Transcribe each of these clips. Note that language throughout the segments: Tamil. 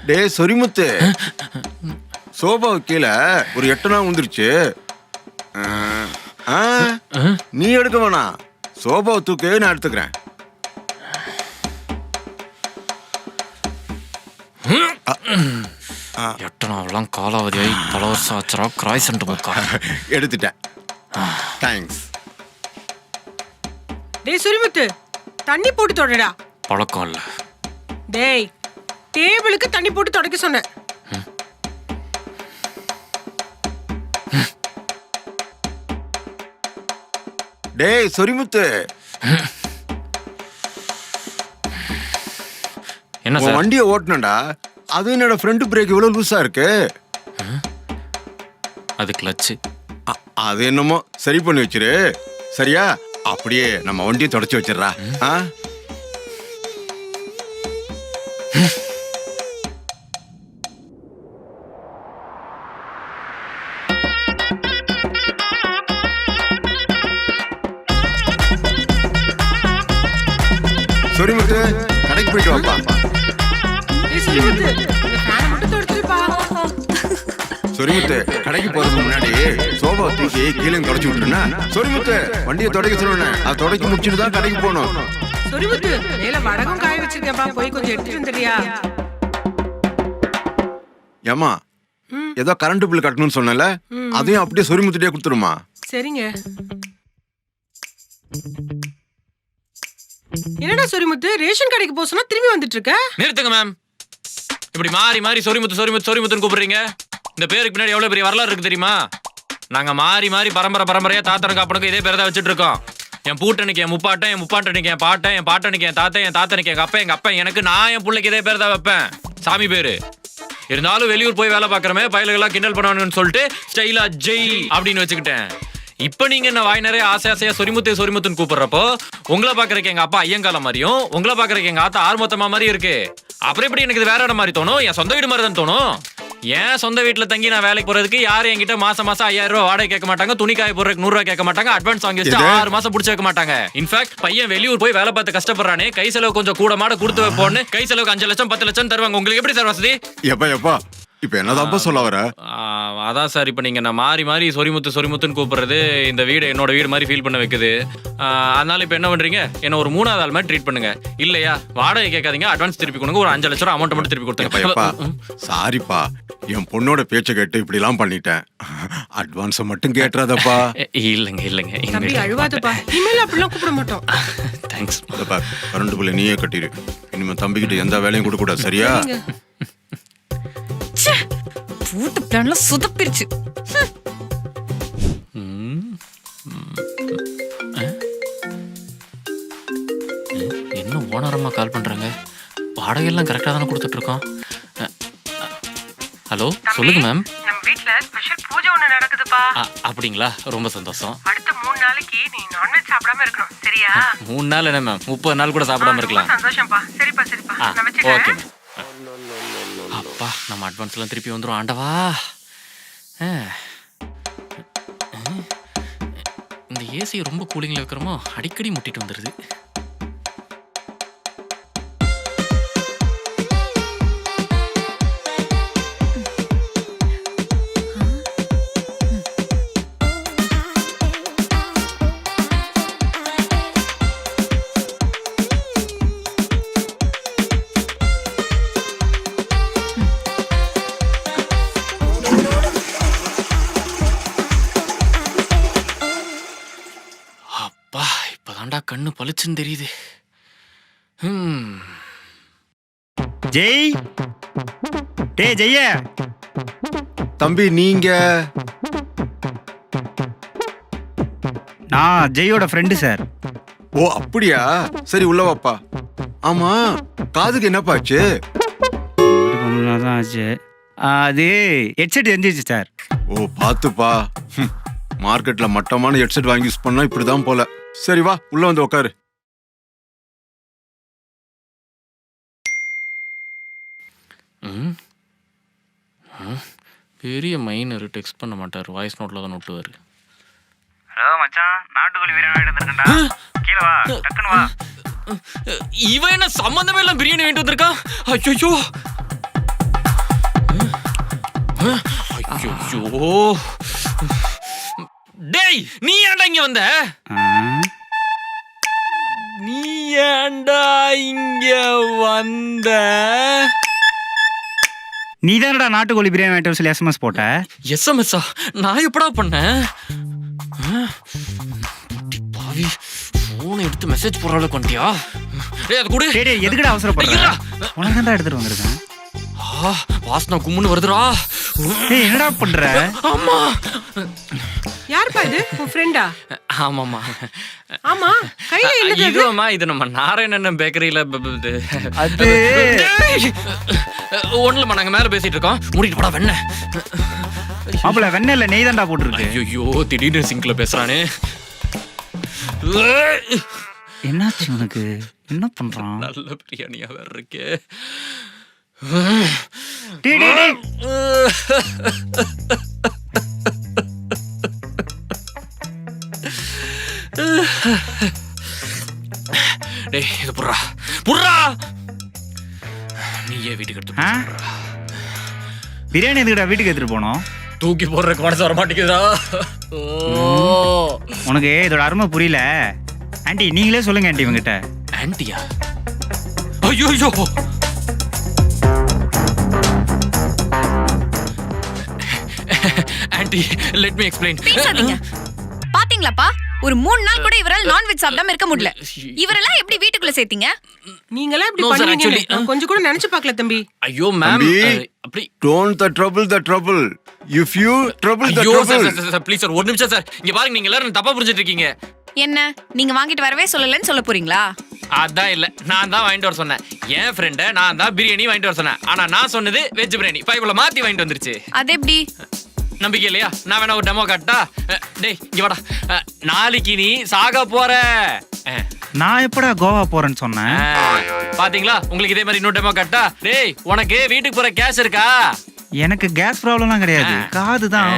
டே சொரிமுத்து, சோபா கீழே ஒரு 8 நாள் வந்துருச்சு. நீ எடுக்க வேணாம், சோபாவை தூக்கு, நான் எடுத்துக்கிறேன். எட்டனாவெல்லாம் காலாவதியாகி பல வருஷம் ஆச்சுரா. கிராய் சென்ட் போக்கா எடுத்துட்டேன். தேங்க்ஸ். டேய் சுரிமுத்து, தண்ணி போட்டு தொடடா. பழக்கம் இல்ல. டேய், டேபிளுக்கு தண்ணி போட்டு தொடக்க சொன்னேன். டேய் சொரிமுத்து, என்ன சார்? வண்டியை ஓட்டணும்டா. அது என்னோட ஃப்ரண்ட் பிரேக் இவ்வளவு லூஸா இருக்கு. அது கிளச்சு. அது என்னமோ சரி பண்ணி வச்சிரு. சரியா? அப்படியே நம்ம வண்டியை தொடச்சு வச்சிடறா. சொரிமுத்து, கடைக்கு போயிட்டு வாப்பா. டேய் சுரிமுத்து, இந்த ஃபேனை மட்டும் தொடச்சிருப்பா. சொரிமுத்து, கடைக்கு போறதுக்கு முன்னாடி சோபா தூக்கி கீழே தொடச்சு விட்டுருனா. சொரிமுத்து, வண்டியை தொடக்க சொல்லுவேன். அதை தொடக்கி முடிச்சுட்டு தான் கடைக்கு போகணும். சுரிமுத்து, மேல வடகம் காய வச்சிருக்கேன்ப்பா, போய் கொஞ்சம் எடுத்துட்டு வந்துடுறியா? ஏமா, ஏதோ கரண்ட் பில் கட்டணும்னு சொன்னல, அதையும் அப்படியே சொரிமுத்துட்டே கொடுத்துருமா. சரிங்க. என்னடா சொரிமுத்து, ரேஷன் கடைக்கு போக சொன்னா திரும்பி வந்துட்டு இருக்க? நிறுத்துங்க மேம். இப்படி மாறி மாறி சொரிமுத்து சொரிமுத்து சொரிமுத்துன்னு கூப்பிடுறீங்க. இந்த பேருக்கு பின்னாடி எவ்வளவு பெரிய வரலாறு இருக்கு தெரியுமா? நாங்க மாறி மாறி பரம்பரையா தாத்தனுக்கு அப்பனுக்கு இதே பேரை தான் வச்சுட்டு இருக்கோம். என் பூட்டனுக்கு என் முப்பாட்டன், என் முப்பாட்டனுக்கு என் பாட்டன், என் பாட்டனுக்கு என் தாத்தன், என் தாத்தனுக்கு எங்க அப்பா, எங்க அப்பா எனக்கு, நான் என் பிள்ளைக்கு இதே பேர் தான் வைப்பேன். சாமி பேரு. இருந்தாலும் வெளியூர் போய் வேலை பார்க்கறமே பயலுகள்லாம் கிண்டல் பண்ணுவானுன்னு சொல்லிட்டு ஸ்டைலா ஜெய் அப்படின்னு வச்சுக்கிட்டேன். இப்ப நீங்க என்ன வாய் நிறைய ஆசையா சொரிமுத்து சொரிமுத்துன்னு கூப்பிடுறப்போ உங்களை பாக்குறதுக்கு எங்க அப்பா ஐயங்கால மாதிரியும், உங்களை பாக்குறதுக்கு எங்க ஆத்தா ஆர்மொத்தமா மாதிரி இருக்கு. அப்புறம் எப்படி எனக்கு இது வேற இடம் மாதிரி தோணும்? என் சொந்த வீடு மாதிரி தான் தோணும். ஏன் சொந்த வீட்டுல தங்கி நான் வேலைக்கு போறதுக்கு யாரும் என்கிட்ட மாசம் 5000 ரூபாய் வாடகை கேட்க மாட்டாங்க, துணி காய போறதுக்கு 100 ரூபாய் கேட்க மாட்டாங்க, அட்வான்ஸ் வாங்கி வச்சு 6 மாசம் பிடிச்ச வைக்க மாட்டாங்க. இன்ஃபேக்ட் பையன் வெளியூர் போய் வேலை பார்த்து கஷ்டப்படுறானே, கை செலவு கொஞ்சம் கூட மாட கொடுத்து வைப்போன்னு கை செலவுக்கு 5 லட்சம் 10 லட்சம் தருவாங்க. உங்களுக்கு எப்படி சார் வசதி? எப்பா இப்ப என்னதான் சொல்ல வர? அதான் சார், இப்ப நீங்க நான் மாறி மாறி சொரிமுத்து சொரிமுத்துன்னு கூப்பிடுறது இந்த வீடு என்னோட வீடு மாதிரி ஃபீல் பண்ண வைக்குது. அதனால இப்ப என்ன பண்றீங்க, என்ன ஒரு 3வது ஆள் மாதிரி ட்ரீட் பண்ணுங்க. இல்லையா, வாடகை கேட்காதீங்க, அட்வான்ஸ் திருப்பி கொடுங்க. ஒரு 5 லட்சம் ரூபாய் அமௌண்ட் மட்டும் திருப்பி கொடுத்துருங்க. சாரிப்பா, என் பொண்ணோட பேச்சை கேட்டு இப்படி எல்லாம் பண்ணிட்டேன். அட்வான்ஸ் மட்டும் கேட்டுறாதப்பா. இல்லங்க தம்பி அழுவாதப்பா, இனிமேல் அப்படிலாம் கூப்பிட மாட்டோம். தேங்க்ஸ். கரண்ட் பில்லை நீயே கட்டிடு. இனிமே தம்பிக்கிட்ட எந்த வேலையும் கொடுக்க கூடாது. சரியா? பூட்டு பிளான்ல சுதப்பிருச்சு. என்ன ஓனரம்மா கால் பண்றாங்க? வாடகை எல்லாம் கரெக்டா தானே கொடுத்துட்டு இருக்கோம். ஹலோ, சொல்லுங்க மேம். நம்ம வீட்ல ஸ்பெஷல் பூஜை ஒண்ணு நடக்குதுப்பா. அப்படிங்களா? ரொம்ப சந்தோஷம். அடுத்த 3 நாளைக்கு நீ நான்வெஜ் சாப்பிடாம இருக்கணும். சரியா? 3 நாள் என்ன மேம், 30 நாள் கூட சாப்பிடாம இருக்கலாம். சந்தோஷம்ப்பா. சரிப்பா. நான் ஓகே வெச்சிட்டேன். அப்பா, நம்ம அட்வான்ஸ் எல்லாம் திருப்பி வந்துரும். ஆண்டவா, இந்த ஏசி ரொம்ப கூலிங்ல வைக்கிறோமோ, அடிக்கடி முட்டிட்டு வந்துருது. கண்ணு பளிச்சுன்னு தெரியுது. ஜெய், டே ஜெய்ய. தம்பி நீங்க? நான் ஜெயோட ஃப்ரெண்டு சார். ஓ அப்படியா? சரி உள்ள வாப்பா. ஆமா, காதுக்கு என்னப்பா ஆச்சு? தான் ஆச்சு. அது ஹெட்செட் எரிஞ்சிச்சு சார். ஓ பாத்துப்பா, மார்க்கெட்ல மட்டமான ஹெட்செட் வாங்கி யூஸ் பண்ணா இப்படிதான் போல. சரி வா, உள்ள வந்து உட்காரு. பெரிய மைனர் டெக்ஸ்ட் பண்ண மாட்டார், வாய்ஸ் நோட்ல தான் நோட்டுவாரு. ஹலோ மச்சான், நாட்டுக்கோழி பிரியாணி வாங்கிட்டு வந்திருக்கேன்டா. கீழே வா, டக்குன்னு வா. இவன் என்ன சம்பந்தமே எல்லாம் பிரியாணி வாங்கிட்டு வந்திருக்கான்? ஐயோ, ஐயோ டேய் நீ ஏன்டா இங்க வந்த? நீ ஏன்டா இங்க வந்த? நீ தானடா நாட்டுக்கோழி பிரியாணி வாங்கிட்டு சொல்லி எஸ்எம்எஸ் போட்ட. எஸ்எம்எஸ்ஸா? நான் எப்படா பண்ணேன்? பாவி போனை எடுத்து மெசேஜ் போற அளவுக்கு வந்துட்டியா? டேய் அது கூட டேய் எதுக்குடா அவசரப்படுற? உனக்கு தான் எடுத்துட்டு வந்திருக்கேன். வாசனா கும்முன்னு வருதுடா. டேய் என்னடா பண்ற? அம்மா யாருப்பா இது? உன் ஃப்ரெண்டா? ஆமாம்மா. ஆமா, கையில என்னது? இதுவாம்மா, இது நம்ம நாராயணன் பேக்கரியில அது ஒண்ணுலமா நாங்க மேல பேசிட்டு இருக்கோம். மூடிட்டு போடா வெண்ண. மாப்பிள வெண்ணெய் இல்ல நெய் தான்டா போட்டுருக்கு. ஐயோ திடீர்னு சிங்க்ல பேசுறானே. என்னாச்சு உனக்கு? என்ன பண்றான்? நல்ல பிரியாணியா வேற இருக்கே. டேய் டேய் டேய் டேய் இது புர்ரா புர்ரா. நீ ஏன் வீட்டுக்கு எடுத்து பிரியாணி எதுக்குடா வீட்டுக்கு எடுத்துட்டு போனோம்? தூக்கி போடுறதுக்கு மனசு வர மாட்டேங்குதா? உனக்கு இதோட அருமை புரியல. ஆண்டி நீங்களே சொல்லுங்க ஆண்டி இவங்கிட்ட. ஆன்ட்டியா? ஐயோ ஐயோ ஆன்ட்டி லெட் மீ எக்ஸ்பிளைன். பேசாதீங்க. பாத்தீங்களாப்பா, ஒரு 3 நாள் கூட இவரால் நான்வெஜ் சாப்பிடாம இருக்க முடியல. இவரெல்லாம் எப்படி வீட்டுக்குள்ள சேர்த்தீங்க? நீங்களா இப்படி No, sir, பண்ணுவீங்கன்னு actually, நான் கொஞ்சம் கூட நினைச்சு பார்க்கல தம்பி. ஐயோ மேம் தம்பி. அப்படி Don't the trouble. If you trouble the ஐயோ trouble. சார் ப்ளீஸ் சார் ஒரு நிமிஷம் சார். இங்க பாருங்க நீங்க எல்லாரும் தப்பா புரிஞ்சிட்டு இருக்கீங்க. என்ன நீங்க வாங்கிட்டு வரவே சொல்லலன்னு சொல்ல போறீங்களா? அதான் இல்ல, நான் தான் வாங்கிட்டு வர சொன்னேன். என் ஃப்ரெண்ட நான் தான் பிரியாணி வாங்கிட்டு வர சொன்னேன். ஆனா நான் சொன்னது வெஜ் பிரியாணி. பைபிள மாத்தி வாங்கிட்டு வந்துருச்சு. அது எப்படி? நம்பிக்கை இல்லையா? நான் வேணா ஒரு டெமோ காட்டா? டேய் இங்க வாடா. நாளைக்கு நீ சாக போற. நான் எப்படா கோவா போறேன்னு சொன்னேன்? பாத்தீங்களா, உங்களுக்கு இதே மாதிரி இன்னொரு டெமோ காட்டா? டேய் உனக்கு வீட்டுக்கு போற கேஷ் இருக்கா? எனக்கு கேஸ் ப்ராப்ளம்லாம் கிடையாது, காது தான்.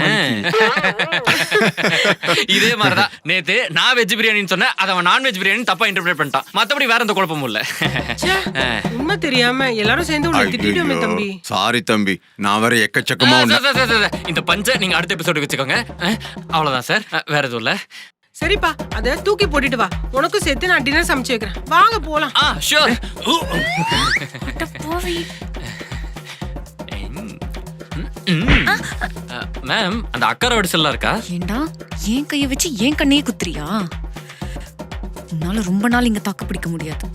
இதே மாதிரிதான் நேத்து நான் வெஜ் பிரியாணின்னு சொன்னேன், அதை அவன் நான்வெஜ் பிரியாணி தப்பா இன்டர்பிரேட் பண்ணிட்டான். மத்தபடி வேற எந்த குழப்பமும் இல்ல. ச்சே, உண்மை தெரியாம எல்லாரும் சேர்ந்து உன்னை திட்டிட்டோமே தம்பி. சாரி தம்பி, நான் வேற எக்கச்சக்கமா இந்த பஞ்ச நீங்க அடுத்த எபிசோடுக்கு வச்சுக்கோங்க. அவ்வளவுதான் சார், வேற எதுவும் இல்ல. சரிப்பா, அத தூக்கி போட்டுட்டு வா. உனக்கும் சேர்த்து நான் டின்னர் சமைச்சு வைக்கிறேன். வாங்க போலாம். ஷூர். மேம் அந்த அக்கறை வடிசல்லாம் இருக்கா? ஏண்டா ஏன் கைய வச்சு ஏன் கண்ணையே குத்துறியா? உன்னால ரொம்ப நாள் இங்க தாக்கு பிடிக்க முடியாது.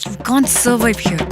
You can't survive here.